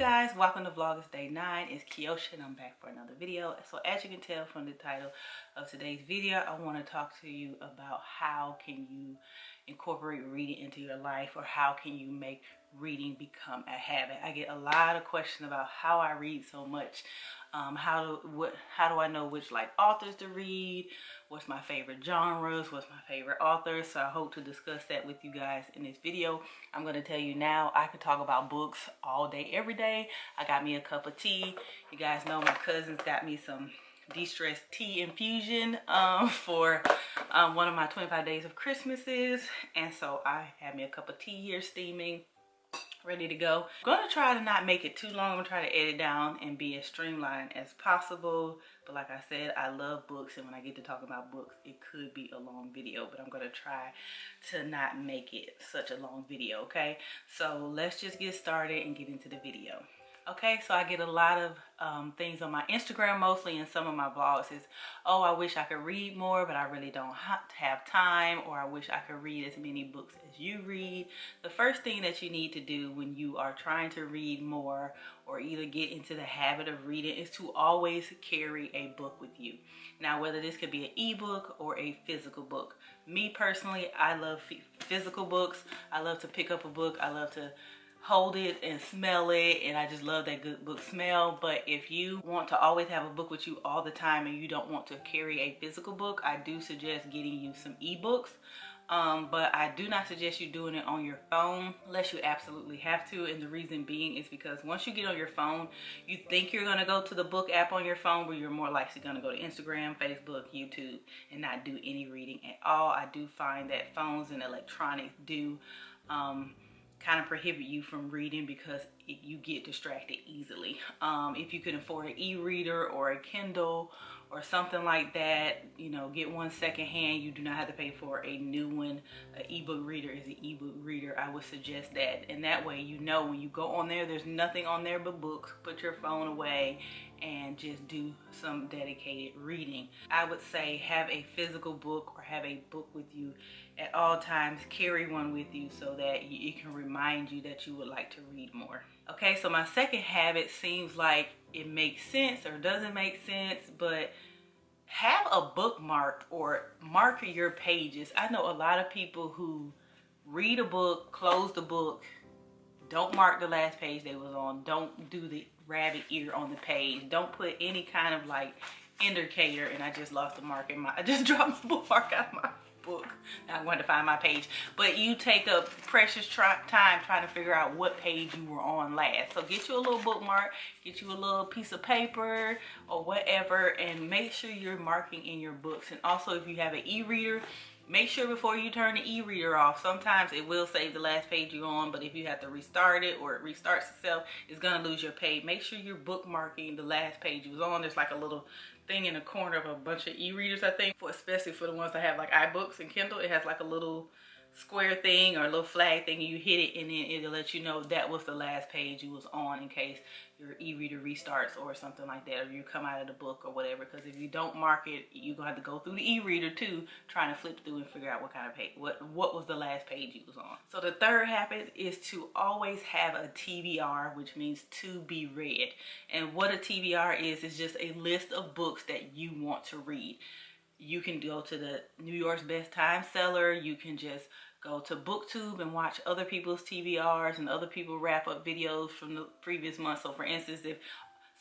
guys, welcome to Vlogmas Day 9. It's Keoshia and I'm back for another video. So as you can tell from the title of today's video, I want to talk to you about how can you incorporate reading into your life, or how can you make reading become a habit. I get a lot of questions about how I read so much. How do I know which authors to read, what's my favorite genres, what's my favorite authors. So I hope to discuss that with you guys in this video. I'm going to tell you now, I could talk about books all day every day. I got me a cup of tea. You guys know my cousins got me some de-stress tea infusion for one of my 25 days of Christmases, and so I have me a cup of tea here steaming, ready to go. I'm gonna try to not make it too long. I'm gonna try to edit down and be as streamlined as possible. But like I said, I love books, and when I get to talk about books, it could be a long video, but I'm gonna try to not make it such a long video, okay? So let's just get started and get into the video. Okay, so I get a lot of things on my Instagram mostly, and some of my vlogs is, oh, I wish I could read more, but I really don't have time, or I wish I could read as many books as you read. The first thing that you need to do when you are trying to read more, or either get into the habit of reading, is to always carry a book with you. Now, whether this could be an ebook or a physical book. Me personally, I love physical books. I love to pick up a book. I love to hold it and smell it, and I just love that good book smell. But if you want to always have a book with you all the time and you don't want to carry a physical book, I do suggest getting you some ebooks. But I do not suggest you doing it on your phone unless you absolutely have to. And the reason being is because once you get on your phone, you think you're going to go to the book app on your phone, but you're more likely going to go to Instagram, Facebook, YouTube, and not do any reading at all. I do find that phones and electronics do kind of prohibit you from reading because you get distracted easily. If you can afford an e-reader or a Kindle or something like that, you know, get one secondhand. You do not have to pay for a new one. An ebook reader is an ebook reader. I would suggest that, and that way you know when you go on there, there's nothing on there but books. Put your phone away and just do some dedicated reading. I would say have a physical book or have a book with you at all times. Carry one with you so that it can remind you that you would like to read more. Okay, so my second habit seems like it makes sense or doesn't make sense, but have a bookmark or mark your pages. I know a lot of people who read a book, close the book, don't mark the last page they was on, don't do the rabbit ear on the page, don't put any kind of indicator. And I just lost the mark in I just dropped my bookmark out of my book. Now I'm going to find my page. But you take up precious time trying to figure out what page you were on last. So get you a little bookmark, get you a little piece of paper or whatever, and make sure you're marking in your books. And also, if you have an e-reader, make sure before you turn the e-reader off, sometimes it will save the last page you're on, but if you have to restart it or it restarts itself, it's gonna lose your page. Make sure you're bookmarking the last page you was on. There's like a little thing in the corner of a bunch of e-readers, I think, especially for the ones that have like iBooks and Kindle. It has like a little square thing or a little flag thing, and you hit it, and then it'll let you know that was the last page you was on in case your e-reader restarts or something like that, or you come out of the book or whatever. Because if you don't mark it, you're gonna have to go through the e-reader too, trying to flip through and figure out what kind of page, what was the last page you was on. So the third habit is to always have a TBR, which means to be read. And what a TBR is just a list of books that you want to read. You can go to the New York's Best Time Seller. You can just go to BookTube and watch other people's TBRs and other people wrap up videos from the previous month. So for instance, if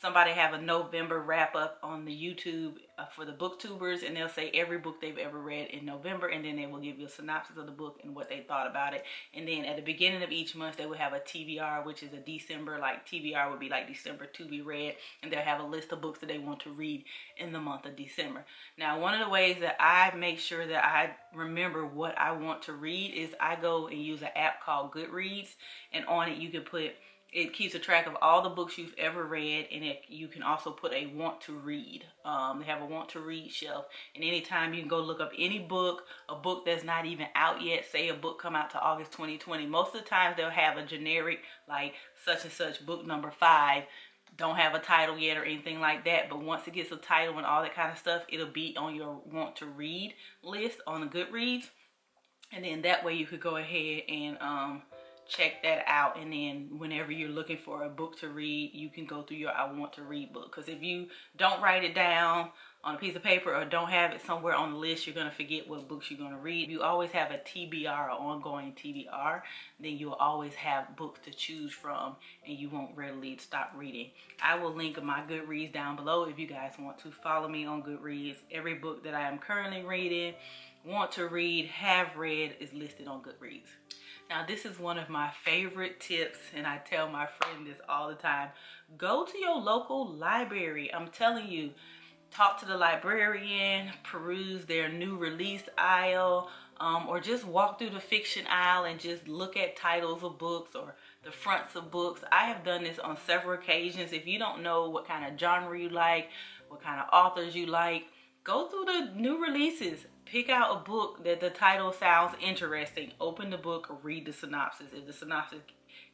somebody have a November wrap up on the YouTube for the booktubers, and they'll say every book they've ever read in November, and then they will give you a synopsis of the book and what they thought about it. And then at the beginning of each month, they will have a TBR, which is a December, TBR would be like December to be read, and they'll have a list of books that they want to read in the month of December. Now, one of the ways that I make sure that I remember what I want to read is I go and use an app called Goodreads, and on it you can put, it keeps a track of all the books you've ever read, and you can also put a want to read. They have a want to read shelf, and anytime you can go look up any book, a book that's not even out yet. Say a book come out to August 2020. Most of the times they'll have a generic like such and such book number 5. Don't have a title yet or anything like that, but once it gets a title and all that kind of stuff, it'll be on your want to read list on the Goodreads, and then that way you could go ahead and check that out, and then whenever you're looking for a book to read, you can go through your I want to read book. Because if you don't write it down on a piece of paper or don't have it somewhere on the list, you're going to forget what books you're going to read. If you always have a TBR, or ongoing TBR, then you'll always have books to choose from, and you won't readily stop reading. I will link my Goodreads down below if you guys want to follow me on Goodreads. Every book that I am currently reading, want to read, have read is listed on Goodreads. Now, this is one of my favorite tips, and I tell my friend this all the time. Go to your local library. I'm telling you, talk to the librarian, peruse their new release aisle, or just walk through the fiction aisle and just look at titles of books or the fronts of books. I have done this on several occasions. If you don't know what kind of genre you like, what kind of authors you like, go through the new releases. Pick out a book that the title sounds interesting. Open the book or read the synopsis. If the synopsis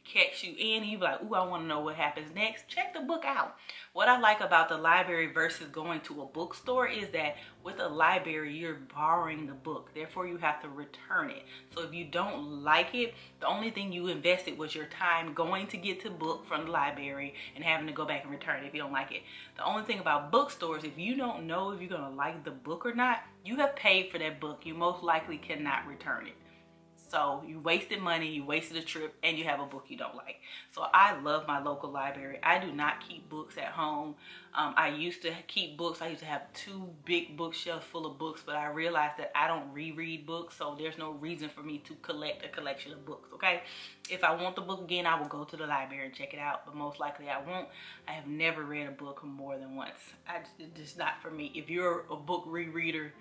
catch you in, you be like, ooh, I want to know what happens next. Check the book out. What I like about the library versus going to a bookstore is that with a library, you're borrowing the book. Therefore, you have to return it. So if you don't like it, the only thing you invested was your time going to get the book from the library and having to go back and return it if you don't like it. The only thing about bookstores, if you don't know if you're going to like the book or not, you have paid for that book. You most likely cannot return it. So you wasted money, you wasted a trip, and you have a book you don't like. So I love my local library. I do not keep books at home. I used to keep books. I used to have 2 big bookshelves full of books, but I realized that I don't reread books, so there's no reason for me to collect a collection of books, okay? If I want the book again, I will go to the library and check it out, but most likely I won't. I have never read a book more than once. It's just not for me. If you're a book rereader,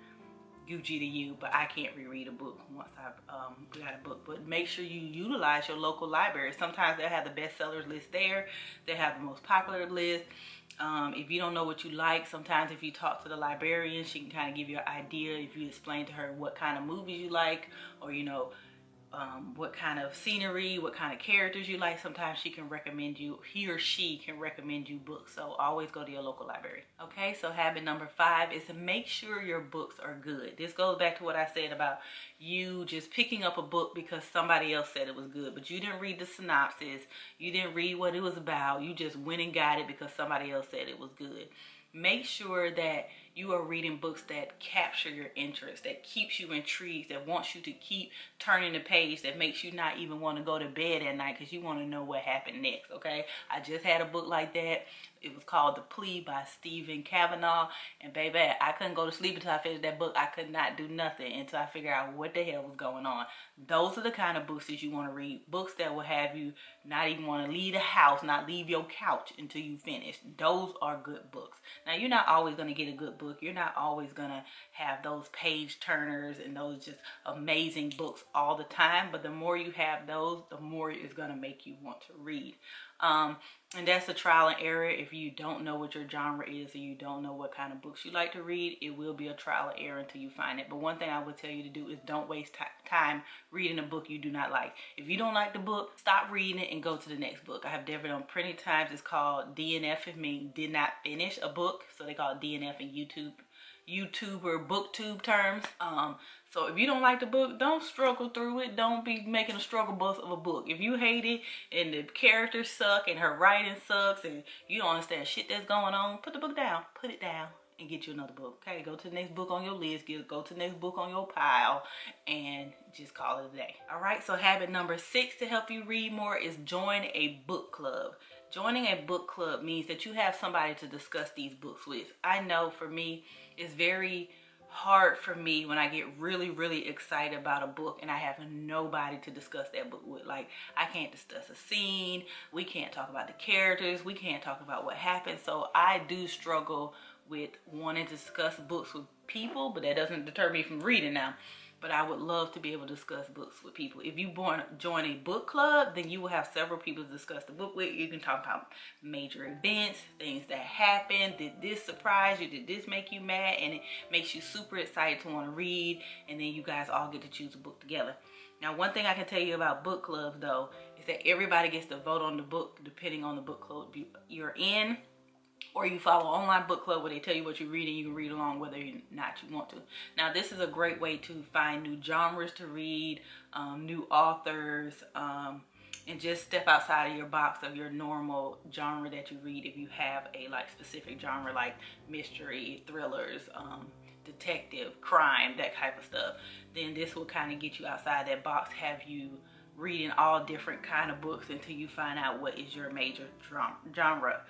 Gucci to you, but I can't reread a book once I've got a book. But make sure you utilize your local library. Sometimes they'll have the bestsellers list there. They have the most popular list. If you don't know what you like, sometimes if you talk to the librarian, she can kind of give you an idea. If you explain to her what kind of movies you like, or you know, what kind of scenery, what kind of characters you like, sometimes she can recommend you, he or she can recommend you books. So always go to your local library. Okay, so habit number 5 is to make sure your books are good. This goes back to what I said about you just picking up a book because somebody else said it was good, but you didn't read the synopsis, you didn't read what it was about, you just went and got it because somebody else said it was good. Make sure that you are reading books that capture your interest, that keeps you intrigued, that wants you to keep turning the page, that makes you not even want to go to bed at night because you want to know what happened next, okay? I just had a book like that. It was called The Plea by Stephen Kavanaugh. And baby, I couldn't go to sleep until I finished that book. I could not do nothing until I figured out what the hell was going on. Those are the kind of books that you want to read. Books that will have you not even want to leave the house, not leave your couch until you finish. Those are good books. Now, you're not always going to get a good book. You're not always going to have those page turners and those just amazing books all the time. But the more you have those, the more it's going to make you want to read. And that's a trial and error. If you don't know what your genre is or you don't know what kind of books you like to read, it will be a trial and error until you find it. But one thing I would tell you to do is don't waste time reading a book you do not like. If you don't like the book, stop reading it and go to the next book. I have done it on plenty of times. It's called DNF. It means did not finish a book. So they call it DNF in YouTube or booktube terms. So if you don't like the book, don't struggle through it. Don't be making a struggle bus of a book. If you hate it and the characters suck and her writing sucks and you don't understand shit that's going on, put the book down. Put it down and get you another book. Okay, go to the next book on your list. Go to the next book on your pile and just call it a day. All right, so habit number 6 to help you read more is join a book club. Joining a book club means that you have somebody to discuss these books with. I know for me, it's very hard for me when I get really excited about a book and I have nobody to discuss that book with. Like, I can't discuss a scene, we can't talk about the characters, we can't talk about what happened. So I do struggle with wanting to discuss books with people, but that doesn't deter me from reading now. But I would love to be able to discuss books with people. If you join a book club, then you will have several people to discuss the book with. You can talk about major events, things that happened. Did this surprise you? Did this make you mad? And it makes you super excited to want to read. And then you guys all get to choose a book together. Now, one thing I can tell you about book clubs, though, is that everybody gets to vote on the book depending on the book club you're in. Or you follow an online book club where they tell you what you read and you can read along whether or not you want to. Now, this is a great way to find new genres to read, new authors, and just step outside of your box of your normal genre that you read. If you have a like specific genre like mystery, thrillers, detective, crime, that type of stuff, then this will kind of get you outside that box, have you reading all different kind of books until you find out what is your major genre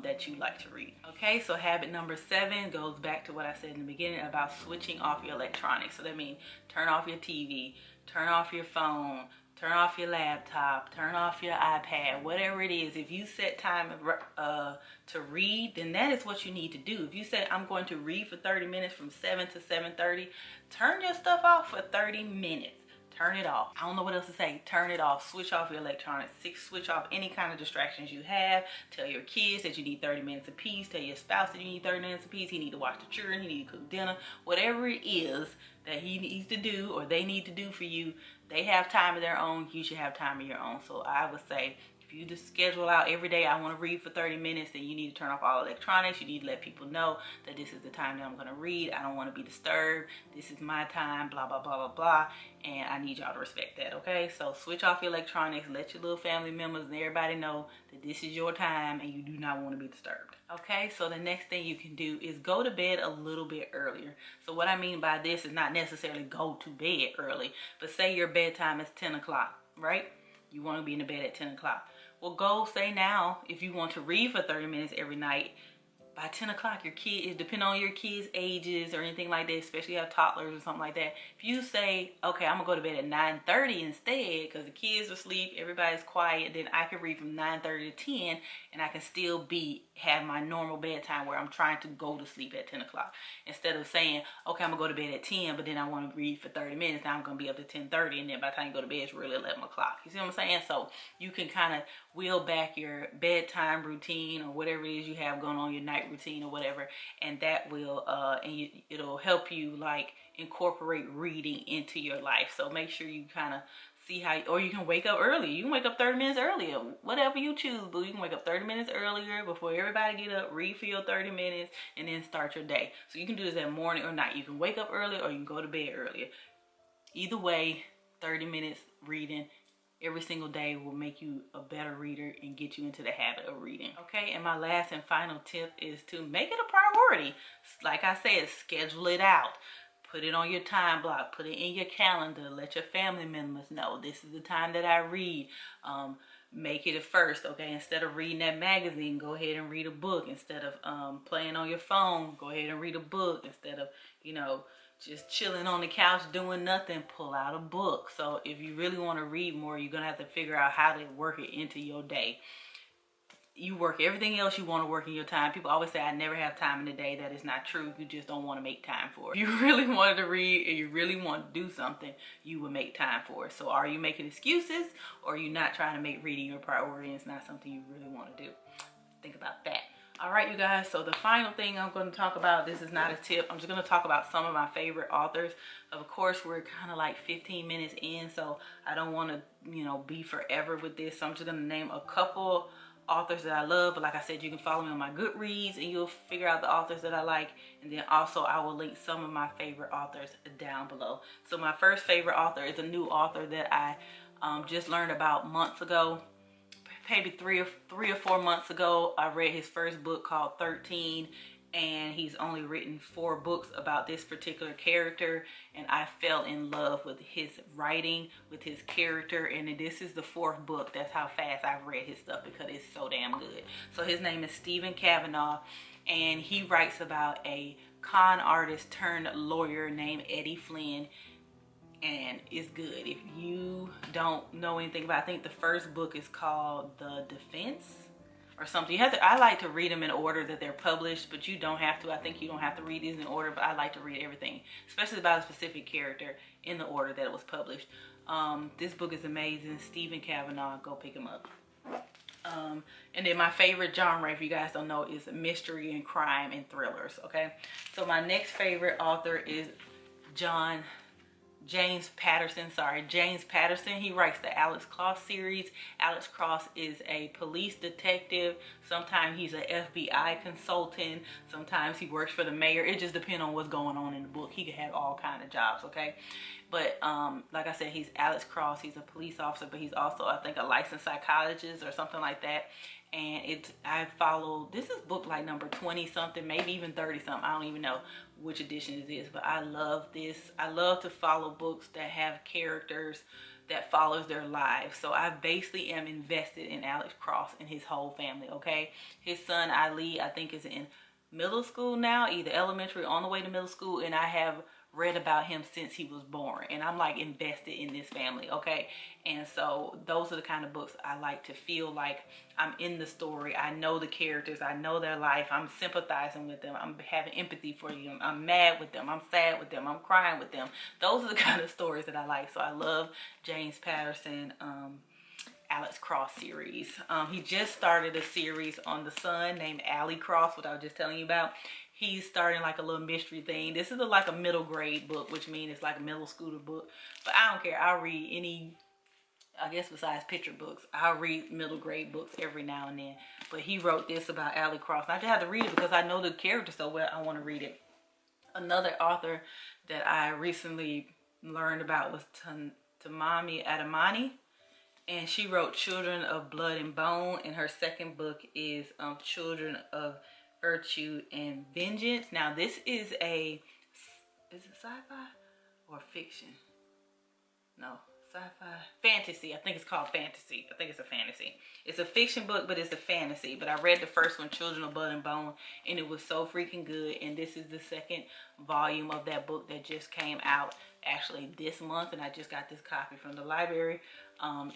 that you like to read. Okay, so habit number 7 goes back to what I said in the beginning about switching off your electronics. So that means turn off your TV, turn off your phone, turn off your laptop, turn off your iPad, whatever it is. If you set time to read, then that is what you need to do. If you say, I'm going to read for 30 minutes from 7 to 7:30, turn your stuff off for 30 minutes. Turn it off. I don't know what else to say. Turn it off. Switch off your electronics. Switch off any kind of distractions you have. Tell your kids that you need 30 minutes apiece. Tell your spouse that you need 30 minutes apiece. He need to watch the children. He need to cook dinner. Whatever it is that he needs to do or they need to do for you, they have time of their own. You should have time of your own. So I would say, if you just schedule out every day, I want to read for 30 minutes, then you need to turn off all electronics. You need to let people know that this is the time that I'm going to read. I don't want to be disturbed. This is my time, blah, blah, blah, blah, blah. And I need y'all to respect that, okay? So switch off your electronics. Let your little family members and everybody know that this is your time and you do not want to be disturbed. Okay, so the next thing you can do is go to bed a little bit earlier. So what I mean by this is not necessarily go to bed early, but say your bedtime is 10 o'clock, right? You want to be in the bed at 10 o'clock. Well, go say now, if you want to read for 30 minutes every night, by 10 o'clock, your kid is, depending on your kids' ages or anything like that, especially if you have toddlers or something like that. If you say, okay, I'm gonna go to bed at 9:30 instead, because the kids are asleep, everybody's quiet, then I can read from 9:30 to 10, and I can still have my normal bedtime where I'm trying to go to sleep at 10 o'clock. Instead of saying, okay, I'm gonna go to bed at 10, but then I want to read for 30 minutes, now I'm gonna be up to 10:30, and then by the time you go to bed, it's really 11 o'clock. You see what I'm saying? So you can kind of wheel back your bedtime routine or whatever it is you have going on, your night routine or whatever, and that will it'll help you like incorporate reading into your life. So make sure you kind of see how, or you can wake up early. You can wake up 30 minutes earlier, whatever you choose, but you can wake up 30 minutes earlier before everybody get up, read for your 30 minutes, and then start your day. So you can do this at morning or night. You can wake up early or you can go to bed earlier. Either way, 30 minutes reading every single day will make you a better reader and get you into the habit of reading. Okay, and my last and final tip is to make it a priority. Like I said, schedule it out. Put it on your time block. Put it in your calendar. Let your family members know this is the time that I read. Make it a first, okay? Instead of reading that magazine, go ahead and read a book. Instead of playing on your phone, go ahead and read a book. Instead of, just chilling on the couch doing nothing, pull out a book. So if you really want to read more, you're going to have to figure out how to work it into your day. You work everything else you want to work in your time. People always say, I never have time in the day. That is not true. You just don't want to make time for it. If you really wanted to read and you really want to do something, you would make time for it. So are you making excuses, or are you not trying to make reading your priority and it's not something you really want to do? Think about that. All right, you guys, so the final thing I'm going to talk about, this is not a tip. I'm just going to talk about some of my favorite authors. Of course, we're kind of like 15 minutes in, so I don't want to, be forever with this. So I'm just going to name a couple authors that I love. But like I said, you can follow me on my Goodreads and you'll figure out the authors that I like. And then also I will link some of my favorite authors down below. So my first favorite author is a new author that I just learned about months ago. Maybe three or 4 months ago, I read his first book called 13, and he's only written 4 books about this particular character, and I fell in love with his writing, with his character, and this is the 4th book. That's how fast I've read his stuff because it's so damn good. So his name is Stephen Kavanaugh, and he writes about a con artist turned lawyer named Eddie Flynn. And it's good. If you don't know anything about it, I think the first book is called The Defense or something. I like to read them in order that they're published, but you don't have to. I think you don't have to read these in order, but I like to read everything, especially about a specific character, in the order that it was published. This book is amazing. Stephen Kavanaugh, go pick him up. And then my favorite genre, if you guys don't know, is mystery and crime and thrillers, okay? So my next favorite author is John James Patterson. He writes the Alex Cross series. Alex Cross is a police detective. Sometimes he's an FBI consultant. Sometimes he works for the mayor. It just depends on what's going on in the book. He could have all kinds of jobs, okay? But like I said, he's Alex Cross. He's a police officer, but he's also, I think, a licensed psychologist or something like that. And I follow, this is book like number 20 something, maybe even 30 something. I don't even know which edition it is, but I love this. I love to follow books that have characters that follows their lives. So I basically am invested in Alex Cross and his whole family, okay? His son Ali, I think, is in middle school now, either elementary or on the way to middle school, and I have read about him since he was born, and I'm like invested in this family, okay? And so those are the kind of books I like, to feel like I'm in the story. I know the characters, I know their life, I'm sympathizing with them, I'm having empathy for them, I'm mad with them, I'm sad with them, I'm crying with them. Those are the kind of stories that I like. So I love James Patterson, Alex Cross series. He just started a series on the son named Ali Cross, what I was just telling you about. He's starting like a little mystery thing. This is like a middle grade book, which means it's like a middle schooler book. But I don't care. I'll read any, I guess besides picture books, I'll read middle grade books every now and then. But he wrote this about Ali Cross. I just had to read it because I know the character so well. I want to read it. Another author that I recently learned about was Tamami Adamani. And she wrote Children of Blood and Bone, and her second book is Children of Virtue and Vengeance. Now this is is it sci-fi or fiction? No, sci-fi, fantasy. I think it's called fantasy. I think it's a fantasy. It's a fiction book, but it's a fantasy. But I read the first one, Children of Blood and Bone, and it was so freaking good. And this is the second volume of that book that just came out actually this month, and I just got this copy from the library.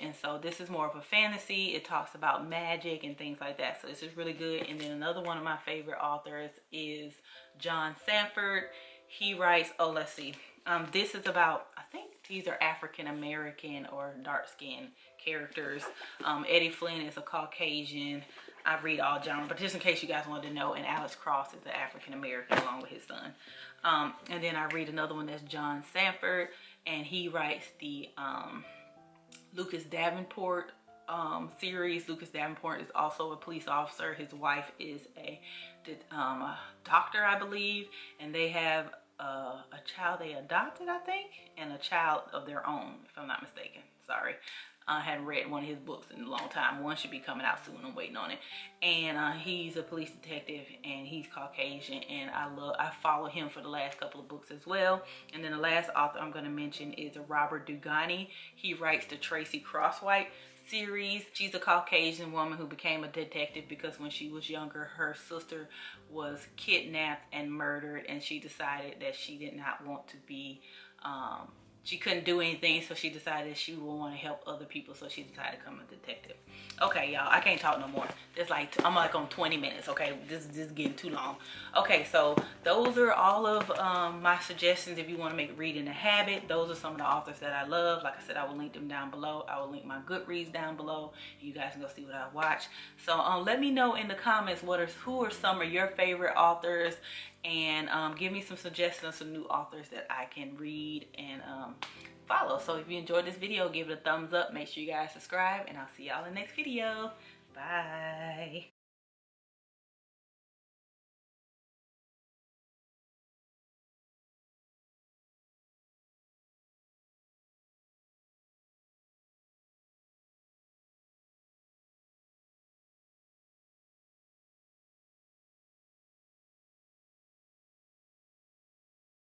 And so this is more of a fantasy. It talks about magic and things like that. So this is really good. And then another one of my favorite authors is John Sanford. He writes, oh, let's see. This is about, I think these are African American or dark skinned characters. Eddie Flynn is a Caucasian. I read all genres, but just in case you guys wanted to know, and Alex Cross is an African American along with his son. And then I read another one that's John Sanford, and he writes the Lucas Davenport series. Lucas Davenport is also a police officer. His wife is a doctor, I believe, and they have a child they adopted, I think, and a child of their own, if I'm not mistaken. Sorry. I hadn't read one of his books in a long time. One should be coming out soon. I'm waiting on it. And he's a police detective, and he's Caucasian, and I follow him for the last couple of books as well. And then the last author I'm going to mention is Robert Dugani. He writes the Tracy Crosswhite series. She's a Caucasian woman who became a detective because when she was younger, her sister was kidnapped and murdered, and she decided that she did not want to be she couldn't do anything, so she decided she would want to help other people, so she decided to become a detective. Okay, y'all, I can't talk no more. It's like, I'm like on 20 minutes, okay? This is getting too long. Okay, so those are all of my suggestions if you want to make reading a habit. Those are some of the authors that I love. Like I said, I will link them down below. I will link my Goodreads down below. You guys can go see what I watch. So let me know in the comments who are some of your favorite authors, and give me some suggestions of some new authors that I can read and follow. So if you enjoyed this video, give it a thumbs up. Make sure you guys subscribe, and I'll see y'all in the next video. Bye.